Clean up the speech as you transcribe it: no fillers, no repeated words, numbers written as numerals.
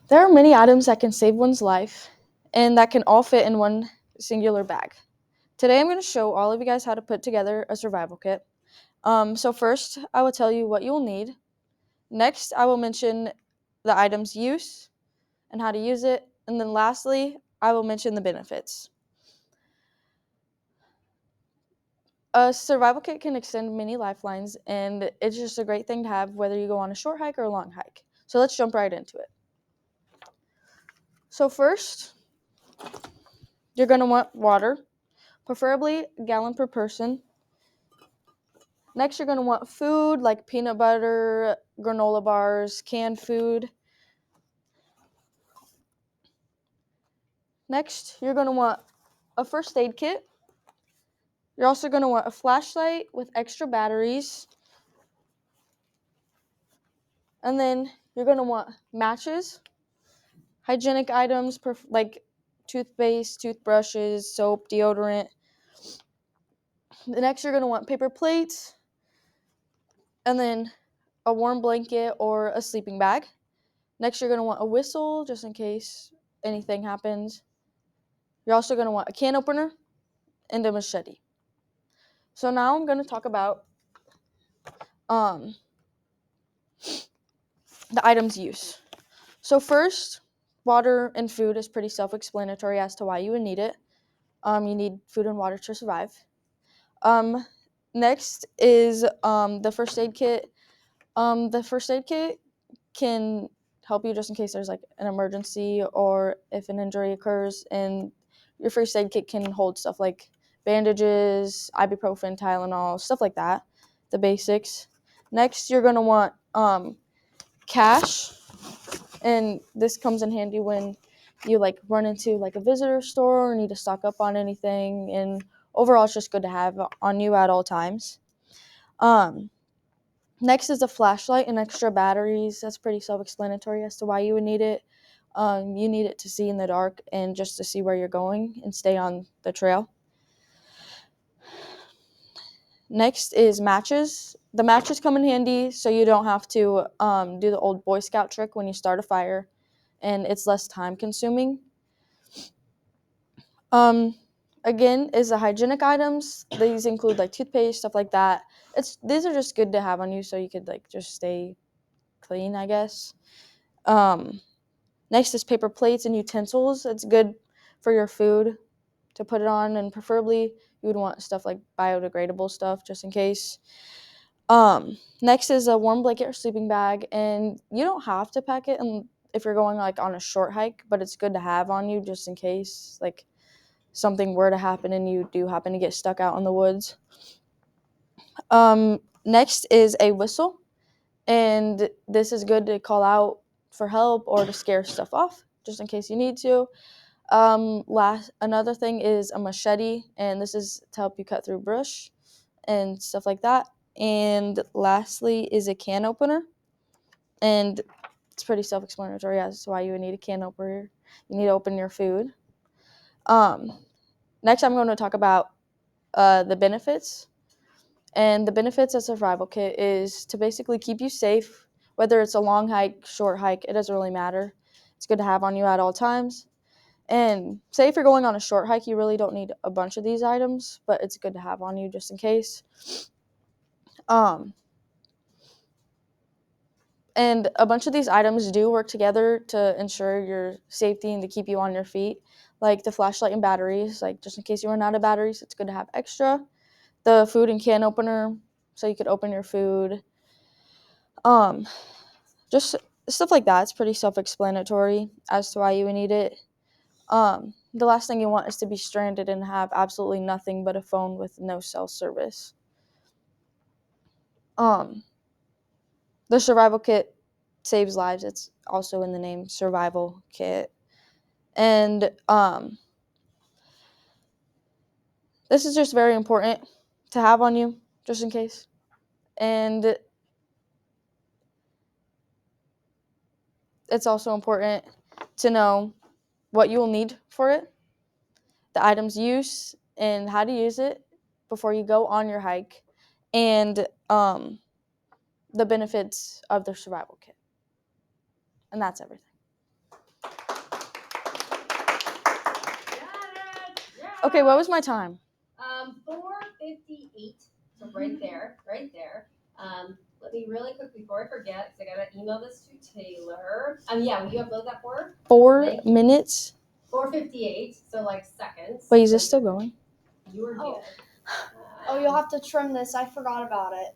There are many items that can save one's life and that can all fit in one singular bag. Today I'm going to show all of you guys how to put together a survival kit. So first, I will tell you what you will need. Next, I will mention the item's use and how to use it. And then lastly, I will mention the benefits. A survival kit can extend many lifelines, and it's just a great thing to have whether you go on a short hike or a long hike. So let's jump right into it. So first, you're going to want water, preferably a gallon per person. Next, you're going to want food like peanut butter, granola bars, canned food. Next, you're going to want a first aid kit. You're also going to want a flashlight with extra batteries. And then you're going to want matches, hygienic items like toothpaste, toothbrushes, soap, deodorant. Next, you're going to want paper plates, and then a warm blanket or a sleeping bag. Next, you're going to want a whistle just in case anything happens. You're also going to want a can opener and a machete. So now I'm going to talk about um, the item's use. So first, water and food is pretty self-explanatory as to why you would need it. You need food and water to survive. Next is the first aid kit. The first aid kit can help you just in case there's like an emergency or if an injury occurs, and your first aid kit can hold stuff like bandages, ibuprofen, Tylenol, stuff like that, the basics. Next, you're going to want cash, and this comes in handy when you like run into like a visitor store or need to stock up on anything, and overall it's just good to have on you at all times. Next is a flashlight and extra batteries. That's pretty self-explanatory as to why you would need it. You need it to see in the dark and just to see where you're going and stay on the trail. Next is matches. The matches come in handy so you don't have to do the old Boy Scout trick when you start a fire, and it's less time consuming. Again, is the hygienic items. These include like toothpaste, stuff like that. These are just good to have on you so you could like just stay clean, I guess. Next is paper plates and utensils. It's good for your food to put it on, and preferably you would want stuff like biodegradable stuff just in case. Next is a warm blanket or sleeping bag, and you don't have to pack it if you're going like on a short hike, but it's good to have on you just in case like something were to happen and you do happen to get stuck out in the woods. Next is a whistle, and this is good to call out for help or to scare stuff off just in case you need to. Another thing is a machete, and this is to help you cut through brush and stuff like that. And lastly is a can opener, and it's pretty self-explanatory as to why you would need a can opener. You need to open your food. Next, I'm going to talk about the benefits. And the benefits of survival kit is to basically keep you safe, whether it's a long hike, short hike, it doesn't really matter. It's good to have on you at all times. And say if you're going on a short hike, you really don't need a bunch of these items, but it's good to have on you just in case. And a bunch of these items do work together to ensure your safety and to keep you on your feet, like the flashlight and batteries. Like just in case you run out of batteries, it's good to have extra. The food and can opener, so you could open your food. Just stuff like that. It's pretty self-explanatory as to why you would need it. The last thing you want is to be stranded and have absolutely nothing but a phone with no cell service. Um, the survival kit saves lives. It's also in the name, survival kit. And this is just very important to have on you, just in case. And it's also important to know what you will need for it, the item's use, and how to use it before you go on your hike, and the benefits of the survival kit. And that's everything. Okay, what was my time? 4:58. So right there. Let me really quick before I forget, because I gotta email this to Taylor. Yeah, will you upload that for her? 4 minutes. 4:58. So like seconds. Wait, is this still going? You were good. Oh, you'll have to trim this. I forgot about it.